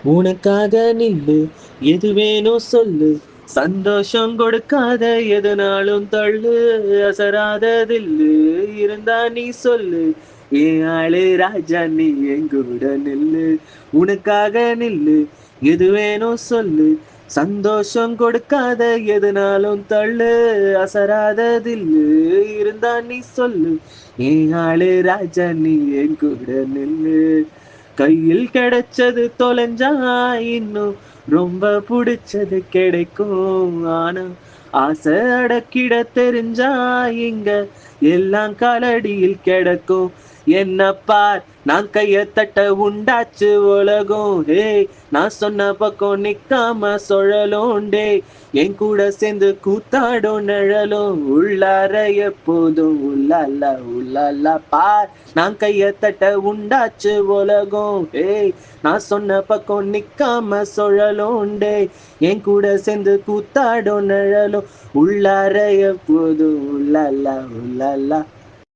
உனக்காக நில்லு, எது வேணும் சொல்லு. சந்தோஷம் கொடுக்காத எதுனாலும் தள்ளு. அசராத தில்லு இருந்தா நீ சொல்லு. ஏன் ஆளு ராஜா நீ எங்கூட நில்லு. உனக்காக நில்லு, எது வேணும் சொல்லு. சந்தோஷம் கொடுக்காத எதுனாலும் தள்ளு. அசராத தில்லு இருந்தா நீ சொல்லு. ஏன் ஆளு ராஜா நீ எங்கூட நில்லு. கையில் கிடைச்சது தொலைஞ்சா இன்னும் ரொம்ப புடிச்சது கிடைக்கும். ஆனா ஆசை அடக்கிட தெரிஞ்சா இங்க எல்லாம் காலடியில் கிடக்கும். என்ன பார், நான் கைய தட்ட உண்டாச்சு உலகம். ஹே, நான் சொன்ன பக்கம் நிக்காம சுழலும். டே, என் கூட சேர்ந்து கூத்தாடும் நிழலும். உள்ளார எப்போதும் உள்ளாலா உள்ளாலா பார், நான் கைய தட்ட உண்டாச்சு உலகம். ஏய், நான் சொன்ன பக்கம் நிக்காம சுழலும். டேய், என் கூட சேர்ந்து கூத்தாடும் நிழலும். உள்ளார எப்போதும் உள்ளாலா உள்ளாலா.